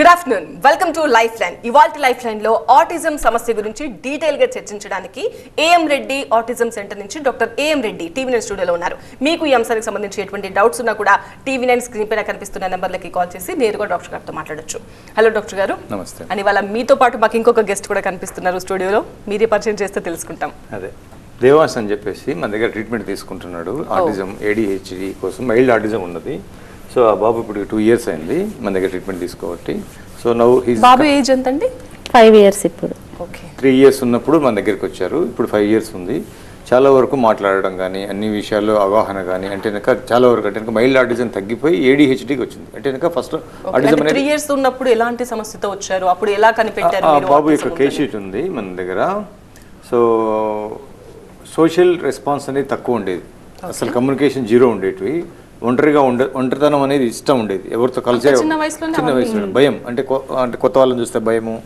Good afternoon, welcome to life line. ఇవాల్టి life line లో autism సమస్య గురించి డీటెయిల్ గా చర్చించడానికి ఏఎం రెడ్డి ఆటిజం సెంటర్ నుంచి doctor AM Reddy TV nine స్టూడియోలో ఉన్నారు. మీకు ఈ అంశానికి సంబంధించి ఎటువంటి డౌట్స్ ఉన్నా కూడా టీవీ నైన్ స్క్రీన్ పైన కనిపిస్తున్న నెంబర్లకి కాల్ చేసి నేరుగా డాక్టర్ గారితో మాట్లాడొచ్చు. హలో డాక్టర్ గారు. నమస్తే. అని వాళ్ళ మీతో పాటు మాకు ఇంకొక గెస్ట్ కూడా కనిపిస్తున్నారు స్టూడియోలో. మీరే పరిచయం చేస్తే తెలుసుకుంటాం. అదే దేవాస్ అని చెప్పేసి మన దగ్గర ట్రీట్మెంట్ తీసుకుంటున్నాడు. ఆటిజం ఏడిహెచ్డి కోసం మైల్డ్ ఆటిజం ఉన్నది. సో ఆ బాబు ఇప్పుడు 2 years అయింది మన దగ్గర ట్రీట్మెంట్ తీసుకోబట్టి. సో నౌ బాబు ఏజ్ ఎంత అండి? 5 years ఇప్పుడు. ఓకే. 3 years ఉన్నప్పుడు మన దగ్గరికి వచ్చారు. ఇప్పుడు 5 years ఉంది. చాలా వరకు మాట్లాడడం కానీ అన్ని విషయాల్లో అవగాహన కానీ అంటే కనుక చాలా వరకు అంటే కనుక మైల్డ్ ఆటిజం తగ్గిపోయి ఏడిహెచ్డికి వచ్చింది. అంటే కనుక ఫస్ట్ ఆటిజం అనేది 3 years ఉన్నప్పుడు ఎలాంటి సమస్యతో వచ్చారు, అప్పుడు ఎలా కనిపెట్టారు? బాబు యొక్క కేస్ షీట్ ఉంది మన దగ్గర. సో సోషల్ రెస్పాన్స్ అనేది తక్కువ ఉండేది, అసలు కమ్యూనికేషన్ జీరో ఉండేటివి. ఒంటరితనం అనేది ఇష్టం ఉండేది, ఎవరితో కలిసే చిన్న వయసులో భయం అంటే కొత్త వాళ్ళని చూస్తే భయము,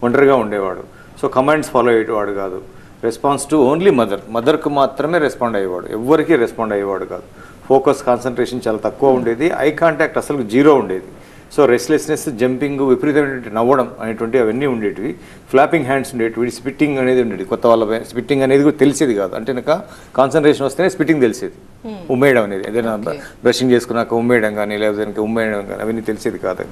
ఒంటరిగా ఉండేవాడు. సో కమాండ్స్ ఫాలో అయ్యేవాడు కాదు. రెస్పాన్స్ టు ఓన్లీ మదర్కు మాత్రమే రెస్పాండ్ అయ్యేవాడు, ఎవరికి రెస్పాండ్ అయ్యేవాడు కాదు. ఫోకస్ కాన్సన్ట్రేషన్ చాలా తక్కువ ఉండేది. ఐ కాంటాక్ట్ అసలు జీరో ఉండేది. సో రెస్ట్లెస్నెస్, జంపింగ్, విపరీతమైనటువంటి నవ్వడం అనేటువంటి అవన్నీ ఉండేటివి. ఫ్లాపింగ్ హ్యాండ్స్ ఉండేటివి, స్పిట్టింగ్ అనేది ఉండేది. కొత్త వాళ్ళ స్పిట్టింగ్ అనేది కూడా తెలిసేది కాదు. అంటే కనుక కాన్సన్ట్రేషన్ వస్తేనే స్పిట్టింగ్ తెలిసేది. ఉమ్మేయడం అనేది ఏదైనా బ్రషింగ్ చేసుకున్నాక ఉమ్మేయడం కానీ లేకపోతే ఉమ్మేయడం కానీ అవన్నీ తెలిసేది కాదు.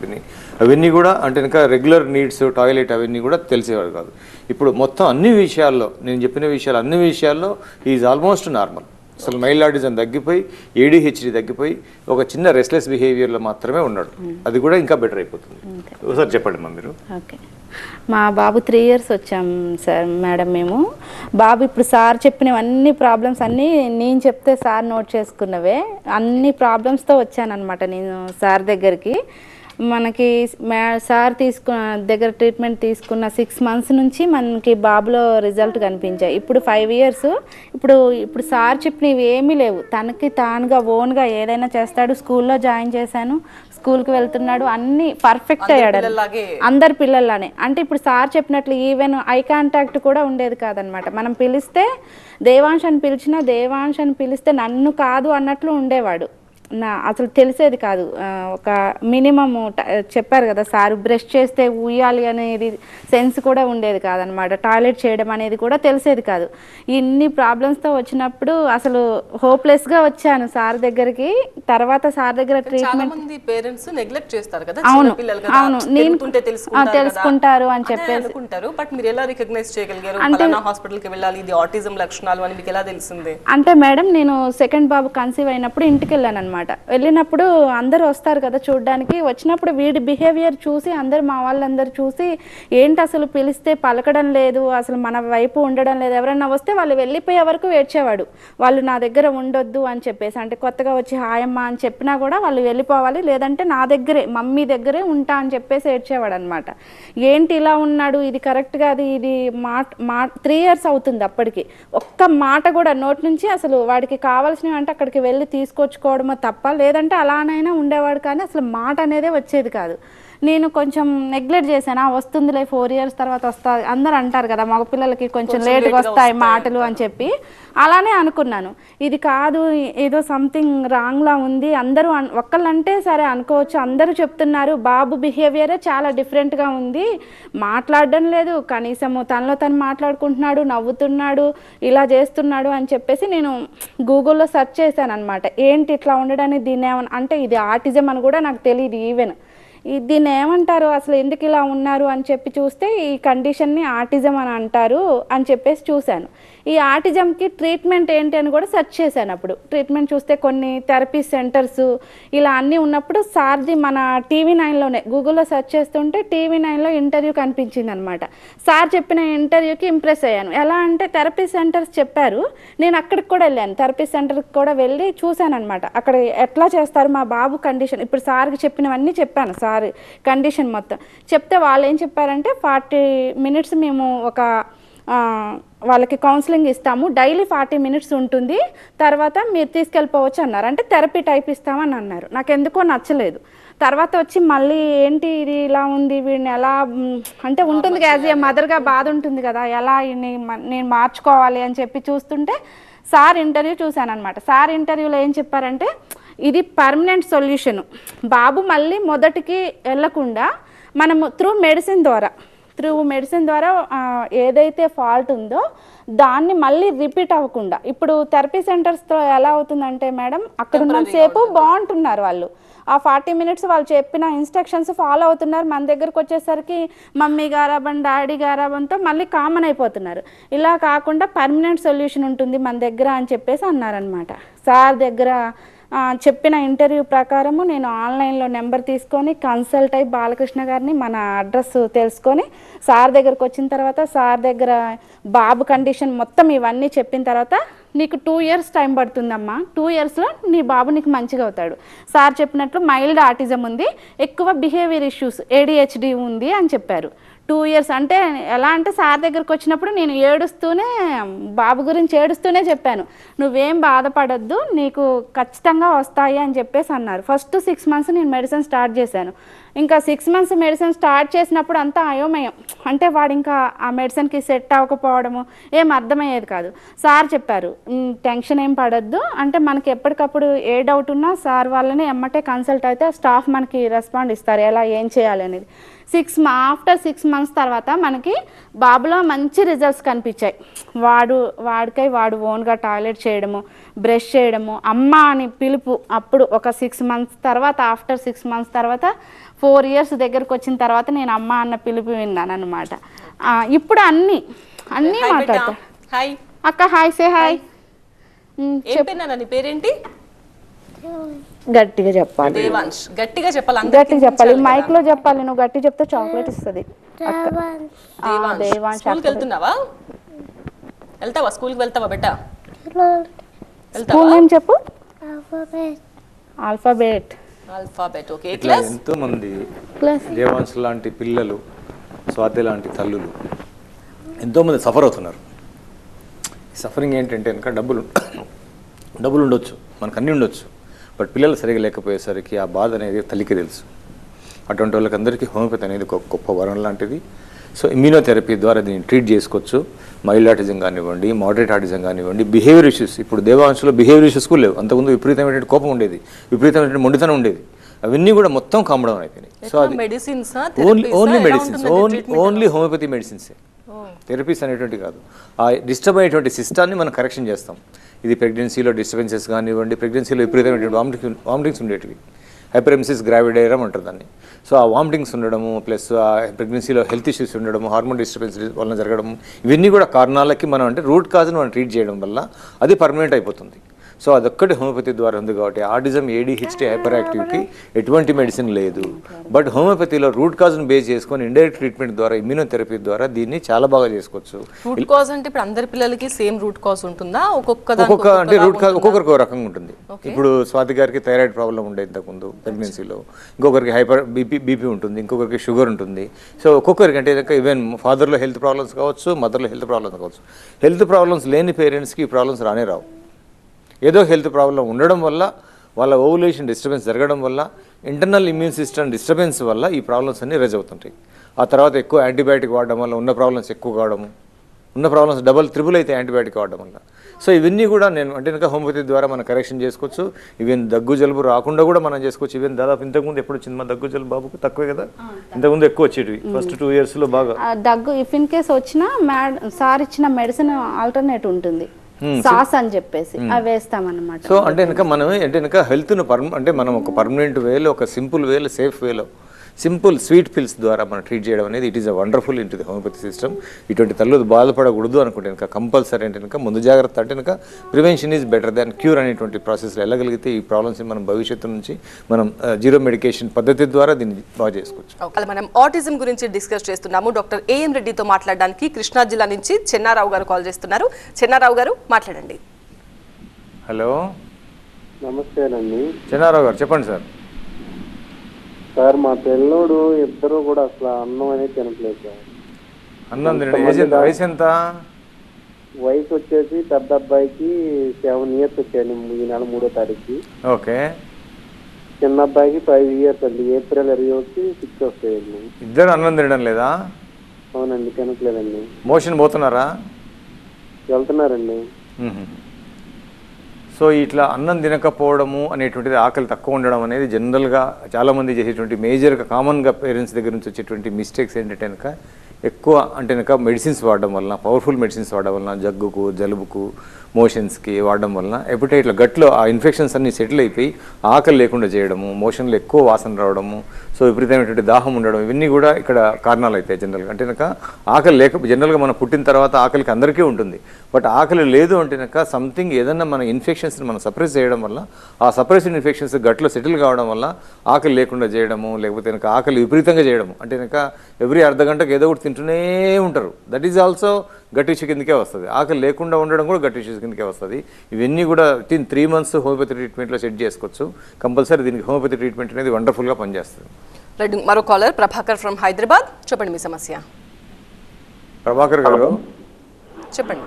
అవన్నీ కూడా అంటే కనుక రెగ్యులర్ నీడ్స్, టాయిలెట్ అవన్నీ కూడా తెలిసేవాడు కాదు. ఇప్పుడు మొత్తం అన్ని విషయాల్లో నేను చెప్పిన విషయాలు అన్ని విషయాల్లో ఈజ్ ఆల్మోస్ట్ నార్మల్. అసలు మైల్డ్ ఆటిజం తగ్గిపోయి ఏడిహెచ్డి తగ్గిపోయి ఒక చిన్న రెస్ట్లెస్ బిహేవియర్లో మాత్రమే ఉన్నాడు. అది కూడా ఇంకా బెటర్ అయిపోతుంది. ఒకసారి చెప్పండి మా మీరు. ఓకే, మా బాబు 3 years వచ్చాం సార్ మేడం. మేము బాబు ఇప్పుడు సార్ చెప్పినవన్నీ ప్రాబ్లమ్స్ అన్నీ నేను చెప్తే సార్ నోట్ చేసుకున్నవే అన్ని ప్రాబ్లమ్స్తో వచ్చానమాట నేను సార్ దగ్గరికి. మనకి సార్ దగ్గర ట్రీట్మెంట్ తీసుకున్న 6 months నుంచి మనకి బాబులో రిజల్ట్ కనిపించాయి. ఇప్పుడు 5 years. ఇప్పుడు సార్ చెప్పినవి ఏమీ లేవు, తనకి తానుగా ఓన్గా ఏదైనా చేస్తాడు. స్కూల్లో జాయిన్ చేశాను, స్కూల్కి వెళ్తున్నాడు, అన్నీ పర్ఫెక్ట్ అయ్యాడు అందరి పిల్లల్లానే. అంటే ఇప్పుడు సార్ చెప్పినట్లు ఈవెన్ ఐ కాంటాక్ట్ కూడా ఉండేది కాదనమాట. మనం పిలిస్తే దేవాంశ్ అని పిలిస్తే నన్ను కాదు అన్నట్లు ఉండేవాడు. అసలు తెలిసేది కాదు. ఒక మినిమమ్ చెప్పారు కదా సార్, బ్రష్ చేస్తే ఉయ్యాలి అనేది సెన్స్ కూడా ఉండేది కాదనమాట. టాయిలెట్ చేయడం అనేది కూడా తెలిసేది కాదు. ఇన్ని ప్రాబ్లమ్స్తో వచ్చినప్పుడు అసలు హోప్లెస్గా వచ్చాను సార్ దగ్గరికి. తర్వాత సార్ దగ్గర ట్రీట్మెంట్ అవును నేను తెలుసుకుంటారు అని చెప్పేసి అంటే మేడం నేను సెకండ్ బాబు కన్సీవ్ అయినప్పుడు ఇంటికి వెళ్ళాను అనమాట. వెళ్ళినప్పుడు అందరూ వస్తారు కదా చూడడానికి. వచ్చినప్పుడు వీడి బిహేవియర్ చూసి మా వాళ్ళందరూ చూసి ఏంటి అసలు పిలిస్తే పలకడం లేదు, అసలు మన వైపు ఉండడం లేదు. ఎవరైనా వస్తే వాళ్ళు వెళ్ళిపోయే వరకు ఏడ్చేవాడు. వాళ్ళు నా దగ్గర ఉండొద్దు అని చెప్పేసి, అంటే కొత్తగా వచ్చి హాయమ్మ అని చెప్పినా కూడా వాళ్ళు వెళ్ళిపోవాలి, లేదంటే నా దగ్గరే మమ్మీ దగ్గరే ఉంటా అని చెప్పేసి ఏడ్చేవాడు అనమాట. ఏంటి ఇలా ఉన్నాడు, ఇది కరెక్ట్ కాదు, ఇది 3 years అవుతుంది అప్పటికి. ఒక్క మాట కూడా నోటి నుంచి అసలు వాడికి కావాల్సినవి అంటే అక్కడికి వెళ్ళి తీసుకొచ్చుకోవడమో తప్ప, లేదంటే అలానైనా ఉండేవాడు కానీ అసలు మాట అనేదే వచ్చేది కాదు. నేను కొంచెం నెగ్లెక్ట్ చేశాను. వస్తుందిలే 4 years తర్వాత వస్తా, అందరు అంటారు కదా మగపిల్లలకి కొంచెం లేట్గా వస్తాయి మాటలు అని చెప్పి అలానే అనుకున్నాను. ఇది కాదు, ఏదో సంథింగ్ రాంగ్లా ఉంది. అందరూ ఒక్కళ్ళంటే సరే అనుకోవచ్చు, అందరూ చెప్తున్నారు బాబు బిహేవియరే చాలా డిఫరెంట్గా ఉంది, మాట్లాడడం లేదు, కనీసము తనలో తను మాట్లాడుకుంటున్నాడు, నవ్వుతున్నాడు, ఇలా చేస్తున్నాడు అని చెప్పేసి నేను గూగుల్లో సెర్చ్ చేశాను అనమాట. ఏంటి ఇట్లా ఉండడానికి దీన్ని ఏమన్నా అంటే ఇది ఆటిజం అని కూడా నాకు తెలియదు. ఈవెన్ దీన్ని ఏమంటారు అసలు, ఎందుకు ఇలా ఉన్నారు అని చెప్పి చూస్తే ఈ కండిషన్ని ఆటిజం అని అంటారు అని చెప్పేసి చూశాను. ఈ ఆటిజంకి ట్రీట్మెంట్ ఏంటి అని కూడా సెర్చ్ చేశాను. అప్పుడు ట్రీట్మెంట్ చూస్తే కొన్ని థెరపీ సెంటర్స్ ఇలా అన్నీ ఉన్నప్పుడు సార్ది మన TV9లోనే గూగుల్లో సెర్చ్ చేస్తుంటే TV9లో ఇంటర్వ్యూ కనిపించింది అనమాట. సార్ చెప్పిన ఇంటర్వ్యూకి ఇంప్రెస్ అయ్యాను. ఎలా అంటే థెరపీ సెంటర్స్ చెప్పారు, నేను అక్కడికి కూడా వెళ్ళాను. థెరపీ సెంటర్కి కూడా వెళ్ళి చూశాను అనమాట. అక్కడ ఎట్లా చేస్తారు మా బాబు కండిషన్, ఇప్పుడు సార్కి చెప్పినవన్నీ చెప్పాను. సార్ కండిషన్ మొత్తం చెప్తే వాళ్ళు ఏం చెప్పారంటే 40 minutes మేము వాళ్ళకి కౌన్సిలింగ్ ఇస్తాము, డైలీ 40 minutes ఉంటుంది, తర్వాత మీరు తీసుకెళ్ళిపోవచ్చు అన్నారు. అంటే థెరపీ టైప్ ఇస్తామని అన్నారు. నాకు ఎందుకో నచ్చలేదు. తర్వాత వచ్చి మళ్ళీ ఏంటి ఇది ఇలా ఉంది, వీడిని ఎలా అంటే ఉంటుంది యాజ్ ఏ మదర్గా బాధ ఉంటుంది కదా, ఎలా నేను మార్చుకోవాలి అని చెప్పి చూస్తుంటే సార్ ఇంటర్వ్యూ చూశాను అనమాట. సార్ ఇంటర్వ్యూలో ఏం చెప్పారంటే ఇది పర్మనెంట్ సొల్యూషను, బాబు మళ్ళీ మొదటికి వెళ్ళకుండా మనము త్రూ మెడిసిన్ ద్వారా ఏదైతే ఫాల్ట్ ఉందో దాన్ని మళ్ళీ రిపీట్ అవ్వకుండా, ఇప్పుడు థెరపీ సెంటర్స్తో ఎలా అవుతుందంటే మేడం, అక్కడ ఉన్నంతసేపు బాగుంటున్నారు వాళ్ళు, ఆ 40 minutes వాళ్ళు చెప్పిన ఇన్స్ట్రక్షన్స్ ఫాలో అవుతున్నారు, మన దగ్గరకు వచ్చేసరికి మమ్మీ గారాబం డాడీ గారాబంతో మళ్ళీ కామన్ అయిపోతున్నారు. ఇలా కాకుండా పర్మనెంట్ సొల్యూషన్ ఉంటుంది మన దగ్గర అని చెప్పేసి అన్నారనమాట. సార్ దగ్గర చెప్పిన ఇంటర్వ్యూ ప్రకారము నేను ఆన్లైన్లో నెంబర్ తీసుకొని కన్సల్ట్ అయ్యి బాలకృష్ణ గారిని మన అడ్రస్ తెలుసుకొని సార్ దగ్గరకు వచ్చిన తర్వాత సార్ దగ్గర బాబు కండిషన్ మొత్తం ఇవన్నీ చెప్పిన తర్వాత నీకు 2 years టైం పడుతుందమ్మా, 2 yearsలో నీ బాబు నీకు మంచిగా అవుతాడు. సార్ చెప్పినట్లు మైల్డ్ ఆటిజం ఉంది, ఎక్కువ బిహేవియర్ ఇష్యూస్ ADHD ఉంది అని చెప్పారు. 2 years అంటే ఎలా అంటే సార్ దగ్గరకు వచ్చినప్పుడు నేను బాబు గురించి ఏడుస్తూనే చెప్పాను, నువ్వేం బాధపడద్దు, నీకు ఖచ్చితంగా వస్తాయి అని చెప్పేసి అన్నారు. ఫస్ట్ 6 months నేను మెడిసిన్ స్టార్ట్ చేశాను. ఇంకా 6 months మెడిసిన్ స్టార్ట్ చేసినప్పుడు అంతా అయోమయం, అంటే వాడు ఇంకా ఆ మెడిసిన్కి సెట్ అవ్వకపోవడము ఏం అర్థమయ్యేది కాదు. సార్ చెప్పారు, టెన్షన్ ఏం పడద్దు, అంటే మనకి ఎప్పటికప్పుడు ఏ డౌట్ ఉన్నా సార్ వాళ్ళని ఎమ్మటే కన్సల్ట్ అయితే స్టాఫ్ మనకి రెస్పాండ్ ఇస్తారు ఎలా ఏం చేయాలి అనేది. ఆఫ్టర్ 6 months తర్వాత మనకి బాబులో మంచి రిజల్ట్స్ కనిపించాయి. వాడు ఓన్గా టాయిలెట్ చేయడము, బ్రష్ చేయడము, అమ్మ అని పిలుపు. అప్పుడు ఒక 6 months తర్వాత, ఆఫ్టర్ 6 months తర్వాత 4 years దగ్గరకు వచ్చిన తర్వాత నేను అమ్మ అన్న పిలుపు విన్నాను అనమాట. ఇప్పుడు అన్నీ మాట్లాడతా. హాయ్ అక్క, హాయ్, సే హాయ్. నీ పేరేంటి? గట్టిగా చెప్పాలి. దేవాంశ్. గట్టిగా చెప్పాలి, గట్టిగా చెప్పాలి, మైక్ లో చెప్పాలి. నువ్వు గట్టి చెప్తే చాక్లెట్ ఇస్తుంది. దేవాంశ్. స్కూల్కి వెళ్తున్నావా? స్కూల్కి వెళ్తావా బెటా? స్కూల్ నేమ్ చెప్పు. ఆల్ఫాబెట్. ఓకే. ఇట్లా ఎంతో మంది దేవాంశ్ లాంటి పిల్లలు, స్వాతి లాంటి తల్లులు ఎంతోమంది సఫర్ అవుతున్నారు. సఫరింగ్ ఏంటంటే కనుక డబ్బులు ఉండొచ్చు, మనకు అన్నీ ఉండొచ్చు, బట్ పిల్లలు సరిగా లేకపోయేసరికి ఆ బాధ అనేది తల్లికి తెలుసు. అటువంటి వాళ్ళకి అందరికీ హోమియోపతి అనేది ఒక గొప్ప వరం లాంటిది. సో ఇమ్యూనోథెరపీ ద్వారా దీన్ని ట్రీట్ చేసుకోవచ్చు. మైల్డ్ ఆటిజం కానివ్వండి, మోడరేట్ ఆటిజం కానివ్వండి, బిహేవియర్ ఇష్యూస్. ఇప్పుడు దేవాంశలో బిహేవియర్ ఇష్యూస్ కూడా లేవు. అంతకుముందు విపరీతమైన కోపం ఉండేది, విపరీతమైన మొండితనం ఉండేది, అవన్నీ కూడా మొత్తం కామ్ డౌన్ అయిపోయినాయి. సో అది ఓన్లీ హోమియోపతి మెడిసిన్సే, థెరపీస్ అనేటువంటి కాదు. ఆ డిస్టర్బ్ అయ్యేటువంటి సిస్టాన్ని మనం కరెక్షన్ చేస్తాం. ఇది ప్రెగ్నెన్సీలో డిస్టర్బెన్సెస్ కానివ్వండి, ప్రెగ్నెన్సీలో విపరీతమైనటువంటి వామిటింగ్స్ ఉండేటివి, హైపరెమిసిస్ గ్రావిడేరం అంటారు దాన్ని. సో ఆ వామిటింగ్స్ ఉండడము, ప్లస్ ఆ ప్రెగ్నెన్సీలో హెల్త్ ఇష్యూస్ ఉండడము, హార్మోన్ డిస్టర్బెన్స్ వలన జరగడము, ఇవన్నీ కూడా కారణాలకి మనం అంటే రూట్ కాజ్ని మనం ట్రీట్ చేయడం వల్ల అది పర్మనెంట్ అయిపోతుంది. సో అదొక్కటి హోమియోపతి ద్వారా ఉంది కాబట్టి ఆటిజం, ADHD, హైపర్ యాక్టివ్కి ఎటువంటి మెడిసిన్ లేదు. బట్ హోమియోపతిలో రూట్ కాజ్ను బేస్ చేసుకొని ఇండైరెక్ట్ ట్రీట్మెంట్ ద్వారా, ఇమ్యూనోథెరపీ ద్వారా దీన్ని చాలా బాగా చేసుకోవచ్చు. రూట్ కాజ్ అంటే ఇప్పుడు అందరి పిల్లలకి సేమ్ రూట్ కాజ్ ఉంటుందా? అంటే రూట్ కాజ్ ఒక్కొక్కరికి ఒక రకంగా ఉంటుంది. ఇప్పుడు స్వాతి గారికి థైరాయిడ్ ప్రాబ్లం ఉండేది ఇంతకుముందు ప్రెగ్నెన్సీలో, ఇంకొకరికి హైపర్ బీపీ ఉంటుంది, ఇంకొకరికి షుగర్ ఉంటుంది. సో ఒక్కొక్కరికి అంటే ఈవెన్ ఫాదర్లో హెల్త్ ప్రాబ్లమ్స్ కావచ్చు, మదర్లో హెల్త్ ప్రాబ్లమ్స్ కావచ్చు. హెల్త్ ప్రాబ్లమ్స్ లేని పేరెంట్స్కి ఈ ప్రాబ్లమ్స్ రానే రావు. ఏదో హెల్త్ ప్రాబ్లం ఉండడం వల్ల, వాళ్ళ ఓవులేషన్ డిస్టర్బెన్స్ జరగడం వల్ల, ఇంటర్నల్ ఇమ్యూన్ సిస్టమ్ డిస్టర్బెన్స్ వల్ల ఈ ప్రాబ్లమ్స్ అన్నీ రైజ్ అవుతుంటాయి. ఆ తర్వాత ఎక్కువ యాంటీబయాటిక్ వాడడం వల్ల ఉన్న ప్రాబ్లమ్స్ ఎక్కువ కావడము, ఉన్న ప్రాబ్లమ్స్ డబుల్ అయితే యాంటీబయాటిక్ వాడడం వల్ల. సో ఇవన్నీ కూడా నేను అంటే ఇంకా హోమియోపతి ద్వారా మనం కరెక్షన్ చేసుకోవచ్చు. ఈవెన్ దగ్గు జలుబు రాకుండా కూడా మనం చేసుకోవచ్చు. ఈవెన్ దాదాపు ఇంతకుముందు ఎప్పుడు వచ్చింది మా దగ్గు జలుబు బాబుకు? తక్కువే కదా, ఇంతకుముందు ఎక్కువ వచ్చేటివి ఫస్ట్ 2 yearsలో బాగా. దగ్గు ఇఫ్ ఇన్ కేస్ వచ్చినా సార్ ఇచ్చిన మెడిసిన్ ఆల్టర్నేట్ ఉంటుంది, సాస్ అని చెప్పేసి అవి వేస్తామన్నమాట. సో అంటే ఇంకా మనం అంటే ఇంకా హెల్త్ను అంటే మనం ఒక పర్మనెంట్ వేలో, ఒక సింపుల్ వేలో, సేఫ్ వేలో, సింపుల్ స్వీట్ పిల్స్ ద్వారా మనం ట్రీట్ చేయడం అనేది it is a wonderful into the homeopathy system. ఇటువంటి తల్లు బాధపడకూడదు అనుకుంటే కనుక కంపల్సరీ అంటే కనుక ముందు జాగ్రత్త అంటే కనుక prevention is better than cure అనేటువంటి ప్రాసెస్లో వెళ్ళగలిగితే ఈ ప్రాబ్లమ్స్ని మనం భవిష్యత్తు నుంచి మనం జీరో మెడికేషన్ పద్ధతి ద్వారా దీన్ని బాగా చేసుకోవచ్చు. మనం ఆటిజం గురించి డిస్కస్ చేస్తున్నాము. డాక్టర్ ఏఎం రెడ్డితో మాట్లాడడానికి కృష్ణా జిల్లా నుంచి చెన్నారావు గారు కాల్ చేస్తున్నారు. చెన్నారావు గారు మాట్లాడండి. హలో, నమస్తేనండి. చెన్నారావు గారు చెప్పండి సార్. సార్ మా పిల్లోడు ఇద్దరు కూడా అసలు అన్నం అనేది తినట్లేదు సార్. అన్నం వయసు ఎంత? వయసు వచ్చేసి పెద్ద అబ్బాయికి 7 years వచ్చాయండి, ఈ నెల 3వ తారీఖు. ఓకే. చిన్న అబ్బాయికి 5 years అండి, April 20 6 వస్తాయండి. ఇద్దరు అన్నం తినడం లేదా? అవునండి, తినట్లేదండి. మోషన్ పోతున్నారా? వెళ్తున్నారండి. సో ఇట్లా అన్నం తినకపోవడము అనేటువంటిది, ఆకలి తక్కువ ఉండడం అనేది జనరల్గా చాలామంది చేసేటువంటి మేజర్గా కామన్గా పేరెంట్స్ దగ్గర నుంచి వచ్చేటువంటి మిస్టేక్స్ ఏంటంటే కనుక ఎక్కువ అంటే కనుక మెడిసిన్స్ వాడడం వలన, పవర్ఫుల్ మెడిసిన్స్ వాడడం వలన, జగ్గుకు, జలుబుకు, మోషన్స్కి వాడడం వలన ఎప్పుడైతే ఇట్లా గట్లో ఆ ఇన్ఫెక్షన్స్ అన్నీ సెటిల్ అయిపోయి ఆకలి లేకుండా చేయడము, మోషన్లో ఎక్కువ వాసన రావడము, సో విపరీతమైనటువంటి దాహం ఉండడం, ఇవన్నీ కూడా ఇక్కడ కారణాలు అవుతాయి జనరల్గా. అంటే కనుక ఆకలి జనరల్గా మనం పుట్టిన తర్వాత ఆకలికి అందరికీ ఉంటుంది, బట్ ఆకలి లేదు అంటే కనుక సంథింగ్ ఏదన్నా మన ఇన్ఫెక్షన్స్ని మనం సప్రెస్ చేయడం వల్ల, ఆ సప్రెస్డ్ ఇన్ఫెక్షన్స్ గట్లో సెటిల్ కావడం వల్ల ఆకలి లేకుండా చేయడము, లేకపోతే కనుక ఆకలి విపరీతంగా చేయడము, అంటే కనుక ఎవ్రీ అర్ధ గంటకు ఏదో ఒకటి తింటూనే ఉంటారు, that is also gut issue కిందకే వస్తుంది. ఆకలి లేకుండా ఉండడం కూడా గట్ ఇష్యూస్ కిందకే వస్తుంది. ఇవన్నీ కూడా విత్ ఇన్ 3 months హోమియోపతి ట్రీట్మెంట్లో సెట్ చేసుకోవచ్చు. కంపల్సరీ దీనికి హోమియోపతి ట్రీట్మెంట్ అనేది వండర్ఫుల్గా పనిచేస్తుంది. రైట్, మరో కాలర్ ప్రభాకర్ ఫ్రమ్ హైదరాబాద్. చెప్పండి మీ సమస్య. ప్రభాకర్ గారు చెప్పండి.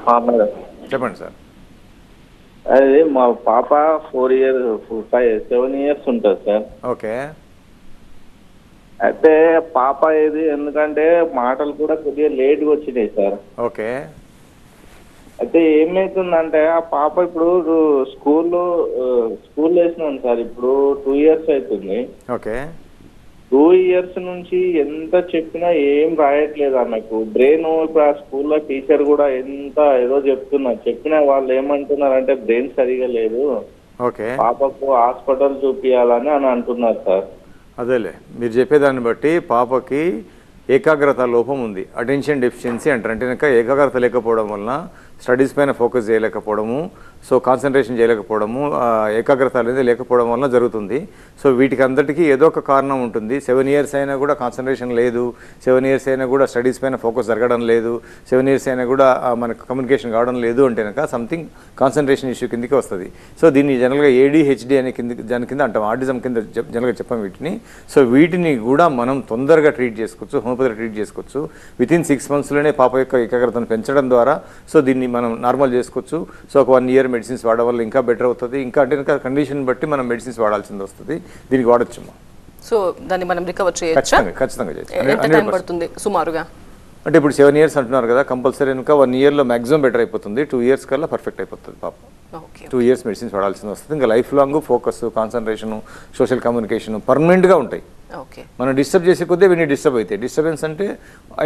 చెప్పండి సార్. అది మా పాప 7 years ఉంటుంది సార్. ఓకే. అయితే పాప ఇది ఎందుకంటే మాటలు కూడా కొద్దిగా లేట్గా వచ్చినాయి సార్. ఓకే. అయితే ఏమైతుందంటే ఆ పాప ఇప్పుడు స్కూల్ వేసినాను సార్, ఇప్పుడు 2 years అవుతుంది. ఓకే. 2 years నుంచి ఎంత చెప్పినా ఏం రాయట్లేదు ఆమెకు. బ్రెయిన్ ఇప్పుడు ఆ స్కూల్లో టీచర్ కూడా ఏదో చెప్పినా వాళ్ళు ఏమంటున్నారు అంటే బ్రెయిన్ సరిగా లేదు, ఓకే, పాపకు హాస్పిటల్ చూపించాలని అని అంటున్నారు సార్. అదేలే, మీరు చెప్పేదాన్ని బట్టి పాపకి ఏకాగ్రత లోపం ఉంది, అటెన్షన్ డెఫిషియన్సీ అంటారు. అంటే కనుక ఏకాగ్రత లేకపోవడం వలన స్టడీస్ పైన ఫోకస్ చేయలేకపోవడము, సో కాన్సన్ట్రేషన్ చేయలేకపోవడము, ఏకాగ్రత అనేది లేకపోవడం వలన జరుగుతుంది. సో వీటికి అందరికీ ఏదో ఒక కారణం ఉంటుంది. 7 years అయినా కూడా కాన్సన్ట్రేషన్ లేదు, 7 years అయినా కూడా స్టడీస్ పైన ఫోకస్ జరగడం లేదు, 7 years అయినా కూడా మనకు కమ్యూనికేషన్ కావడం లేదు అంటే కనుక సంథింగ్ కాన్సన్ట్రేషన్ ఇష్యూ కిందకి వస్తుంది. సో దీన్ని జనరల్గా ADHD అనే దాని కింద అంటాం, ఆటిజం కింద జనరల్గా చెప్పాం వీటిని. సో వీటిని కూడా మనం తొందరగా ట్రీట్ చేసుకోవచ్చు, హోమియోపతి ట్రీట్ చేసుకోవచ్చు. విత్ ఇన్ 6 monthsలోనే పాప యొక్క ఏకాగ్రతను పెంచడం ద్వారా సో దీన్ని మనం నార్మల్ చేసుకోవచ్చు. సో ఒక 1 year మెడిసిన్స్ వాడడం వల్ల ఇంకా బెటర్ అవుతుంది. ఇంకా అంటే ఇంకా కండిషన్ బట్టి మనం మెడిసిన్స్ వాడాల్సింది వస్తుంది. దీనికి వాడచ్చు. సో దాన్ని మనం రికవర్ చేయొచ్చా? ఖచ్చితంగా చేయొచ్చు. ఎంత టైం పడుతుంది సుమారుగా? అంటే ఇప్పుడు 7 years అంటున్నారు కదా, కంపల్సరీ ఇంకా 1 yearలో మ్యాక్సిమం బెటర్ అయిపోతుంది. 2 years కల్లా పర్ఫెక్ట్ అయిపోతుంది పాప. 2 years మెడిసిన్స్ వాడాల్సింది వస్తుంది. ఇంకా life long focus, concentration, social communication పర్మనెంట్గా ఉంటాయి. మనం డిస్టర్బ్ చేసే కొద్దీ ఇవన్నీ డిస్టర్బ్ అవుతాయి. డిస్టర్బెన్స్ అంటే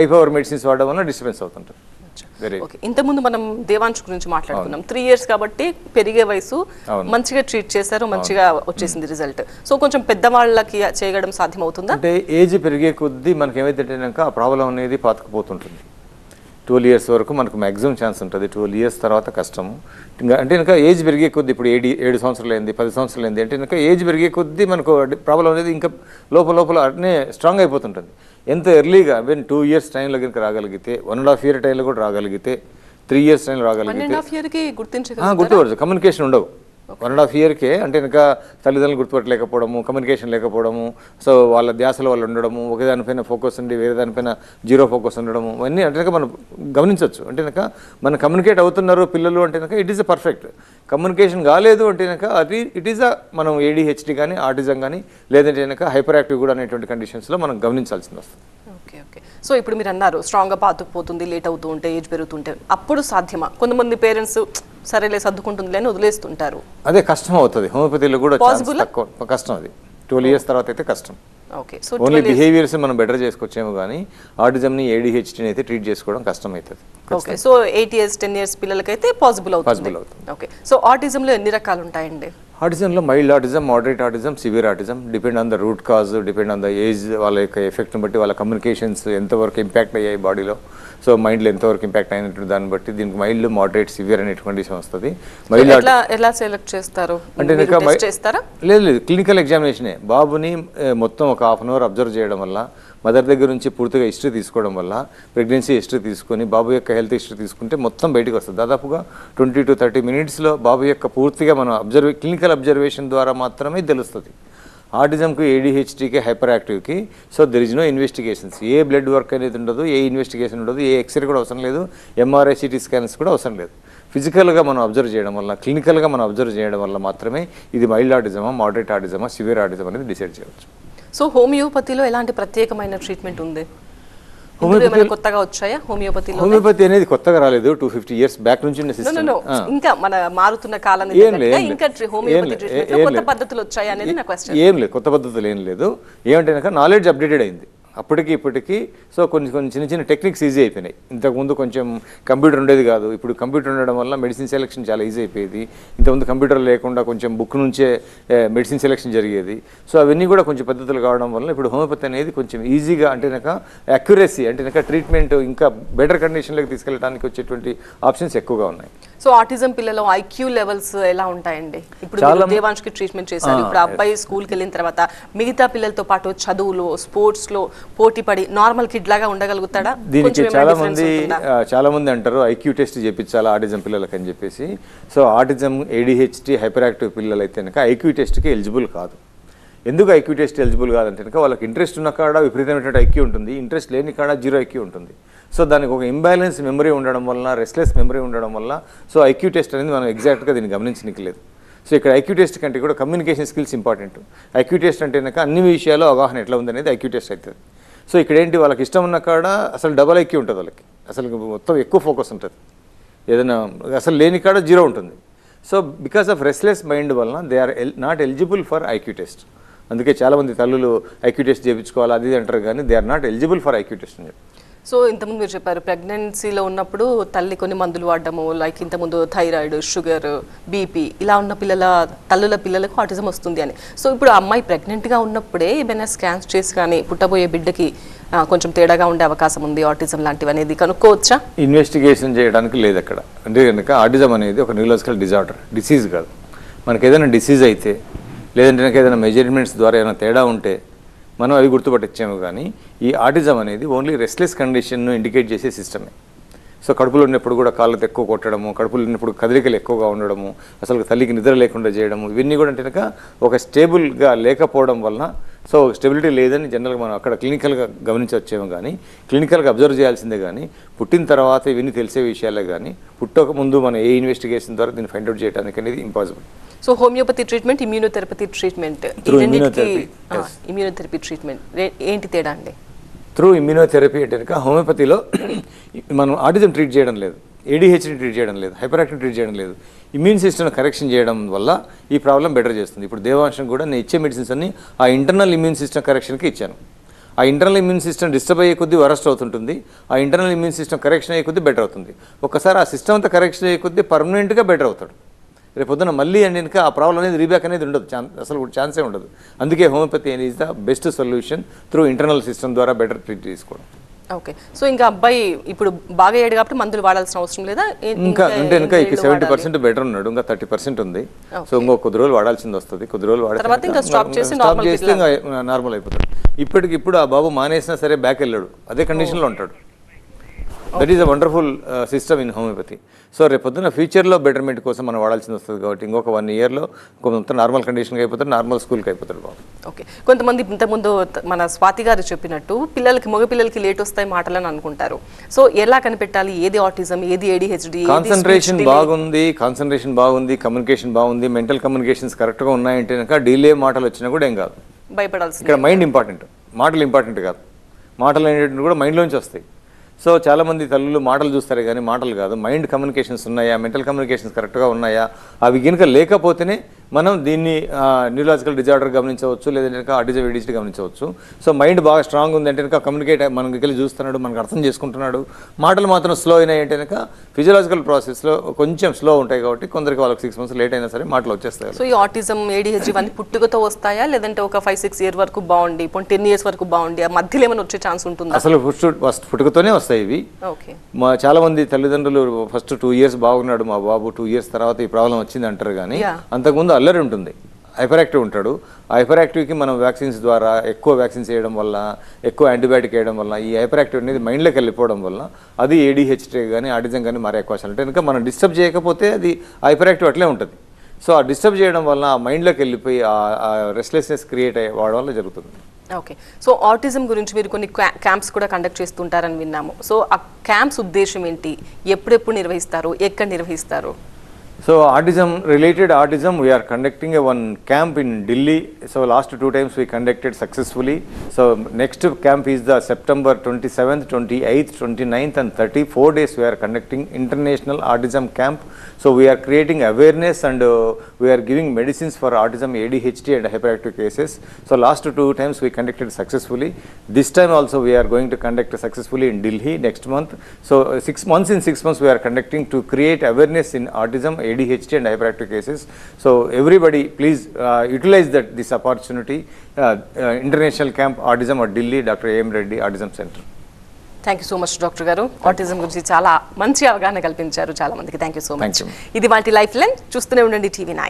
ఐపవర్ మెడిసిన్స్ వాడడం వల్ల డిస్టర్బెన్స్ అవుతుంటుంది. ఇంతకుముందు మనం దేవాంశ్ గురించి మాట్లాడుకున్నాం. 3 years కాబట్టి పెరిగే వయసు, మంచిగా ట్రీట్ చేశారు, మంచిగా వచ్చేసింది రిజల్ట్. సో కొంచెం పెద్దవాళ్ళకి చేయడం సాధ్యమవుతుందా? అంటే ఏజ్ పెరిగే కొద్దీ మనకి ఏమైతే ఆ ప్రాబ్లం అనేది పాతుకుపోతుంటుంది. 12 years వరకు మనకు మ్యాక్సిమం ఛాన్స్ ఉంటుంది. 12 years తర్వాత కష్టము. అంటే ఇంకా ఏజ్ పెరిగే కొద్దీ ఇప్పుడు 7 సంవత్సరాలు అయింది, 10 సంవత్సరాలు అయింది అంటే ఇంకా ఏజ్ పెరిగే కొద్దీ మనకు ప్రాబ్లం అనేది ఇంకా లోపల అట్నే స్ట్రాంగ్ అయిపోతుంటుంది. ఎంత ఎర్లీగా 2 years టైంలో కనుక రాగలిగితే, 1.5 year టైంలో కూడా రాగలిగితే, 3 years టైంలో రాగలిగితే గుర్తుపడచ్చు. కమ్యూనికేషన్ ఉండవు 1.5 yearకే. అంటే ఇంకా తల్లిదండ్రులు గుర్తుపట్టలేకపోవడము, కమ్యూనికేషన్ లేకపోవడము, సో వాళ్ళ ధ్యాసలో వాళ్ళు ఉండడము, ఒకే దానిపైన ఫోకస్ ఉండి వేరే దానిపైన జీరో ఫోకస్ ఉండడము, ఇవన్నీ అంటే కనుక మనం గమనించవచ్చు. అంటే కనుక మనం కమ్యూనికేట్ అవుతున్నారు పిల్లలు అంటే కనుక it is a perfect. Communication కాలేదు అంటే కనుక అది ఇట్ ఈస్ అ మనం ADHD కానీ, ఆటిజం కానీ, లేదంటే కనుక హైపర్ యాక్టివ్ కూడా అనేటువంటి కండిషన్స్లో మనం గమనించాల్సింది వస్తుంది. ఓకే. సో ఇప్పుడు మీరు అన్నారు స్ట్రాంగ్గా పాతుకుపోతుంది, లేట్ అవుతూ ఉంటే, ఏజ్ పెరుగుతుంటే, అప్పుడు సాధ్యమా? కొంతమంది పేరెంట్స్ సరేలే సర్దుకుంటుంది అని వదిలేస్తుంటారు. అదే కష్టం అవుతుంది. హోమియోపతిలో కూడా తక్కువ కష్టం. అది 12 years తర్వాత అయితే కష్టం. ఓన్లీ బిహేవియర్స్ మనం బెటర్ చేసుకోవచ్చేమో కానీ ఆటిజంని, ADHDని అయితే ట్రీట్ చేసుకోవడం కష్టం అవుతుంది. ఓకే. సో 8 years 10 years పిల్లలకైతే పాసిబుల్ అవుతుంది. ఓకే. సో ఆటిజంలో ఎన్ని రకాలు ఉంటాయండి? ఆటిజంలో mild autism, moderate autism, severe autism, depend on the root cause, depend on the age, వాళ్ళ యొక్క ఎఫెక్ట్ని బట్టి, వాళ్ళ కమ్యూనికేషన్స్ ఎంతవరకు ఇంపాక్ట్ అయ్యాయి బాడీలో, సో మైండ్లో ఎంతవరకు ఇంపాక్ట్ అయినట్టు దాన్ని బట్టి దీనికి మైల్డ్, మోడరేట్, సివియర్ అనే కండిషన్ వస్తుంది. మైల్డ్ ఎలా సెలెక్ట్ చేస్తారు అంటే లేదు, క్లినికల్ ఎగ్జామినేషనే. బాబుని మొత్తం ఒక 1/2 hour అబ్జర్వ్ చేయడం వల్ల, మదర్ దగ్గర నుంచి పూర్తిగా హిస్టరీ తీసుకోవడం వల్ల, ప్రెగ్నెన్సీ హిస్టరీ తీసుకొని బాబు యొక్క హెల్త్ హిస్టరీ తీసుకుంటే మొత్తం బయటకు వస్తుంది. దాదాపుగా 20 to 30 minutesలో బాబు యొక్క పూర్తిగా మనం క్లినికల్ అబ్జర్వేషన్ ద్వారా మాత్రమే తెలుస్తుంది. ఆటిజంకు, ADHDకి, హైపర్ యాక్టివ్కి so there is no investigations. ఏ బ్లడ్ వర్క్ అనేది ఉండదు, ఏ ఇన్వెస్టిగేషన్ ఉండదు, ఏ ఎక్స్రే కూడా అవసరం లేదు, MRI, CT scans కూడా అవసరం లేదు. ఫిజికల్గా మనం అబ్జర్వ్ చేయడం వల్ల, క్లినికల్గా మనం అబ్జర్వ్ చేయడం వల్ల మాత్రమే ఇది మైల్డ్ ఆటిజమా, మోడరేట్ ఆటిజమా, సివియర్ ఆటిజం అనేది డిసైడ్ చేయవచ్చు. సో హోమియోపతిలో ఎలాంటి ప్రత్యేకమైన ట్రీట్మెంట్ ఉంది? ఇందులో ఏమైనా కొత్తగా వచ్చాయా హోమియోపతిలో? హోమియోపతి అనేది కొత్తగా రాలేదు, 250 years బ్యాక్ నుంచి ఉన్న సిస్టమ్. ఇంకా మన మారుతున్న కాలం ఇంకా హోమియోపతి ట్రీట్మెంట్ లో కొత్త పద్ధతులు వచ్చాయి అనేది నా క్వశ్చన్. ఏం లేదు, కొత్త పద్ధతులు ఏం లేదు. ఏమంటే నాలెడ్జ్ అప్డేటెడ్ అయింది అప్పటికి ఇప్పటికి. సో కొన్ని చిన్న చిన్న టెక్నిక్స్ ఈజీ అయిపోయినాయి. ఇంతకుముందు కొంచెం కంప్యూటర్ ఉండేది కాదు, ఇప్పుడు కంప్యూటర్ ఉండడం వల్ల మెడిసిన్ సెలెక్షన్ చాలా ఈజీ అయిపోయేది. ఇంతకుముందు కంప్యూటర్ లేకుండా కొంచెం బుక్ నుంచే మెడిసిన్ సెలెక్షన్ జరిగేది. సో అవన్నీ కూడా కొంచెం పద్ధతులు కావడం వల్ల ఇప్పుడు హోమియోపతి అనేది కొంచెం ఈజీగా, అంటే కనుక అక్యురసీ, అంటే కనుక ట్రీట్మెంట్ ఇంకా బెటర్ కండిషన్లోకి తీసుకెళ్ళడానికి వచ్చేటువంటి ఆప్షన్స్ ఎక్కువగా ఉన్నాయి. సో ఆటిజం పిల్లలు ఐక్యూ లెవెల్స్ ఎలా ఉంటాయండి? ఇప్పుడు దేవాంష్కి ట్రీట్మెంట్ చేశారు, ఇప్పుడు అబ్బాయి స్కూల్కి వెళ్ళిన తర్వాత మిగతా పిల్లలతో పాటు చదువులో, స్పోర్ట్స్ లో పోటీ పడి నార్మల్ కిడ్ లాగా ఉండగలుగుతాడా? దీనికి చాలా మంది అంటారు ఐక్యూ టెస్ట్ చేయించాలా ఆటిజం పిల్లలకి అని చెప్పేసి. So autism, ADHD, hyper active పిల్లలు అయితే కనుక ఐక్యూ టెస్ట్కి ఎలిజిబుల్ కాదు. ఎందుకు ఐక్యూ టెస్ట్ ఎలిజిబుల్ కాదంటే కనుక వాళ్ళకి ఇంట్రెస్ట్ ఉన్న కాడ విపరీతమైనటువంటి ఐక్యూ ఉంటుంది, ఇంట్రెస్ట్ లేని కాడ 0 IQ ఉంటుంది. సో దానికి ఒక ఇంబ్యాలెన్స్ మెమరీ ఉండడం వల్ల, రెస్ట్లెస్ మెమరీ ఉండడం వల్ల సో ఐక్యూ టెస్ట్ అనేది మనం ఎగ్జాక్ట్గా దీన్ని గమనించనికలేదు. సో ఇక్కడ ఐక్యూ టెస్ట్ కంటే కూడా communication skills important. IQ test అంటే కనుక అన్ని విషయాల్లో అవగాహన ఎట్లా ఉందనేది ఐక్యూ టెస్ట్ అవుతుంది. సో ఇక్కడ ఏంటి, వాళ్ళకి ఇష్టం ఉన్న కాడ అసలు డబల్ ఐక్యూ ఉంటుంది, వాళ్ళకి అసలు మొత్తం ఎక్కువ ఫోకస్ ఉంటుంది. ఏదైనా అసలు లేని కాడ 0 ఉంటుంది. So because of restless mind వలన they are not eligible for IQ test. అందుకే చాలామంది తల్లులు ఐక్యూ టెస్ట్ చేయించుకోవాలి అది అంటారు, కానీ they are not eligible for IQ test అని చెప్పి. సో ఇంతకుముందు మీరు చెప్పారు ప్రెగ్నెన్సీలో ఉన్నప్పుడు తల్లి కొన్ని మందులు వాడడము, లైక్ ఇంతకుముందు థైరాయిడ్, షుగర్, బీపీ ఇలా ఉన్న తల్లుల పిల్లలకు ఆటిజం వస్తుంది అని. సో ఇప్పుడు ఆ అమ్మాయి ప్రెగ్నెంట్గా ఉన్నప్పుడే ఏమైనా స్కాన్స్ చేసి కానీ పుట్టబోయే బిడ్డకి కొంచెం తేడాగా ఉండే అవకాశం ఉంది ఆటిజం లాంటివి అనేది కనుక్కోవచ్చా? ఇన్వెస్టిగేషన్ చేయడానికి లేదు అక్కడ. అంటే కనుక ఆటిజం అనేది ఒక న్యూరలాజికల్ డిజార్డర్, డిసీజ్ కాదు. మనకి ఏదైనా డిసీజ్ అయితే, లేదంటే నాకు ఏదైనా మెజర్మెంట్స్ ద్వారా ఏదైనా తేడా ఉంటే మనం అవి గుర్తుపట్టించాము. కానీ ఈ ఆటిజం అనేది ఓన్లీ రెస్ట్లెస్ కండిషన్ను ఇండికేట్ చేసే సిస్టమే. సో కడుపులో ఉన్నప్పుడు కూడా కాళ్ళతో ఎక్కువ కొట్టడము, కడుపులో ఉన్నప్పుడు కదలికలు ఎక్కువగా ఉండడము, అసలు తల్లికి నిద్ర లేకుండా చేయడము, ఇవన్నీ కూడా అంటే కనుక ఒక స్టేబుల్గా లేకపోవడం వలన, సో స్టెబిలిటీ లేదని జనరల్గా మనం అక్కడ క్లినికల్గా గమనించవచ్చేమో. కానీ క్లినికల్గా అబ్జర్వ్ చేయాల్సిందే. కానీ పుట్టిన తర్వాత ఇవన్నీ తెలిసే విషయాలే. కానీ పుట్టక ముందు మనం ఏ ఇన్వెస్టిగేషన్ ద్వారా దీన్ని ఫైండ్ అవుట్ చేయడానికి అనేది impossible. So homeopathy treatment, immunotherapy treatment, immunotherapy treatment ఏంటి తేడా అండి? త్రూ ఇమ్యూనోథెరపీ అంటే కనుక హోమియోపతిలో మనం ఆటిజం ట్రీట్ చేయడం లేదు, ADHD ట్రీట్ చేయడం లేదు, హైపర్ యాక్టివ్ ట్రీట్ చేయడం లేదు. ఇమ్యూన్ సిస్టమ్ కరెక్షన్ చేయడం వల్ల ఈ ప్రాబ్లం బెటర్ చేస్తుంది. ఇప్పుడు దేవాంశం కూడా నేను ఇచ్చే మెడిసిన్స్ అన్ని ఆ ఇంటర్నల్ ఇమ్యూన్ సిస్టమ్ కరెక్షన్కి ఇచ్చాను. ఆ ఇంటర్నల్ ఇమ్యూన్ సిస్టమ్ డిస్టర్బ్ అయ్యే కొద్దీ వరస్ట్ అవుతుంటుంది, ఆ ఇంటర్నల్ ఇమ్యూన్ సిస్టమ్ కరెక్షన్ అయ్యే కొద్దీ బెటర్ అవుతుంది. ఒక్కసారి ఆ సిస్టమ్ అంతా కరెక్షన్ అయ్యే కొద్దీ పర్మనెంట్గా బెటర్ అవుతాడు. రేపు పొద్దున మళ్ళీ అండ్ ఇంకా ఆ ప్రాబ్లం అనేది రీబ్యాక్ అనేది ఉండదు, అసలు ఛాన్సే ఉండదు. అందుకే హోమియోపతి అనేది is the best solution through internal system ద్వారా బెటర్ ట్రీట్ చేసుకోవడం. ఓకే. సో ఇంకా అబ్బాయి ఇప్పుడు బాగా అయ్యాడు కాబట్టి మందులు వాడాల్సిన అవసరం లేదా? ఇంకా అంటే ఇంకా 70% బెటర్ ఉన్నాడు, ఇంకా 30% ఉంది. సో ఇంకో కొద్ది రోజులు వాడాల్సింది వస్తుంది. కొద్ది రోజులు వాడితే స్టాప్ చేస్తే నార్మల్ అయిపోతాడు. ఇప్పటికిప్పుడు ఆ బాబు మానేసినా సరే బ్యాక్ వెళ్ళాడు, అదే కండిషన్లో ఉంటాడు. That is a wonderful system in homeopathy. So రేపు పొద్దున్న ఫ్యూచర్లో బెటర్మెంట్ కోసం మనం వాడాల్సింది వస్తుంది. కాబట్టి ఇంకొక 1 yearలో కొంత నార్మల్ కండిషన్కి అయిపోతాడు, నార్మల్ స్కూల్కి అయిపోతాడు బాబు. ఓకే. కొంతమంది ఇంతకుముందు మన స్వాతి గారు చెప్పినట్టు మగ పిల్లలకి లేట్ వస్తాయి మాటలని అనుకుంటారు. సో ఎలా కనిపెట్టాలి ఏది ఆటిజం, ఏది ADHD? కాన్సన్ట్రేషన్ బాగుంది, కమ్యూనికేషన్ బాగుంది, మెంటల్ కమ్యూనికేషన్స్ కరెక్ట్గా ఉన్నాయంటే కనుక డిలే మాటలు వచ్చినా కూడా ఏం కాదు, భయపడాల్సి. ఇక్కడ మైండ్ ఇంపార్టెంట్, మాటలు ఇంపార్టెంట్ కాదు. మాటలు అనేటువంటి కూడా మైండ్లోంచి వస్తాయి. సో చాలామంది తల్లులు మాటలు చూస్తారు కానీ మాటలు కాదు, మైండ్ కమ్యూనికేషన్స్ ఉన్నాయా, మెంటల్ కమ్యూనికేషన్స్ కరెక్ట్గా ఉన్నాయా, అవి కనుక లేకపోతేనే మనం దీన్ని న్యూరలాజికల్ డిజార్డర్ గమనించవచ్చు, లేదంటే ఆటిజం ADHD గమనించవచ్చు. సో మైండ్ బాగా స్ట్రాంగ్ ఉంది అంటే కనుక కమ్యూనికేట్, మనకి వెళ్ళి చూస్తున్నాడు, మనకు అర్థం చేసుకుంటున్నాడు. మాటలు మాత్రం స్లో అయినాయి అంటే కనుక ఫిజియలాజికల్ ప్రాసెస్లో కొంచెం స్లో ఉంటాయి. కాబట్టి కొందరికి వాళ్ళకి 6 months లేట్ అయినా సరే మాటలు వచ్చేస్తాయి. సో ఈ ఆటిజం ADHD ఇవన్నీ పుట్టుకతో వస్తాయా, లేదంటే ఒక 5-6 years వరకు బాగుండి 10 years వరకు బాగుండి ఆ మధ్యలో ఏమైనా వచ్చే ఛాన్స్ ఉంటుందా? అసలు పుట్టుకతోనే వస్తాయి ఇవి. మా చాలా మంది తల్లిదండ్రులు ఫస్ట్ 2 years బాగున్నాడు మా బాబు, 2 years తర్వాత ఈ ప్రాబ్లం వచ్చింది అంటారు. కానీ అంతకుముందు అల్లరి ఉంటుంది, హైపర్ యాక్టివ్ ఉంటాడు. ఆ హైపర్ యాక్టివ్కి మనం వ్యాక్సిన్స్ ద్వారా ఎక్కువ వ్యాక్సిన్స్ వేయడం వల్ల, ఎక్కువ యాంటీబయాటిక్ వేయడం వల్ల ఈ హైపర్ యాక్టివ్ అనేది మైండ్లోకి వెళ్ళిపోవడం వల్ల అది ADHD కానీ ఆటిజం కానీ మారే అవకాశాలు ఉంటాయి. కనుక మనం డిస్టర్బ్ చేయకపోతే అది హైపర్ యాక్టివ్ అట్లే ఉంటుంది. సో ఆ డిస్టర్బ్ చేయడం వల్ల ఆ మైండ్లోకి వెళ్ళిపోయి ఆ రెస్ట్లెస్నెస్ క్రియేట్ అవ్వడం వల్ల జరుగుతుంది. ఓకే. సో ఆటిజం గురించి మీరు కొన్ని క్యాంప్స్ కూడా కండక్ట్ చేస్తుంటారని విన్నాము. సో ఆ క్యాంప్స్ ఉద్దేశం ఏంటి, ఎప్పుడెప్పుడు నిర్వహిస్తారు, ఎక్కడ నిర్వహిస్తారు? So related autism, we are conducting one camp in Delhi. So last 2 times we conducted successfully. So next camp is the September 27th, 28th, 29th and 30. 4 days we are conducting international autism camp. So we are creating awareness and we are giving medicines for autism, ADHD and hyperactive cases. So last 2 times we conducted successfully. This time also we are going to conduct successfully in Delhi next month. So 6 months in 6 months we are conducting to create awareness in autism, ADHD and hyperactive cases. So everybody please utilize this opportunity. International camp autism at Delhi, Dr. A.M. Reddy Autism Center. Thank you so much doctor గారు. Autism గురించి చాలా మంచి అవగాహన కల్పించారు చాలా మందికి. Thank you so much. Thank you. ఇది వాటి లైఫ్ లైన్. చూస్తూనే ఉండండి TV9.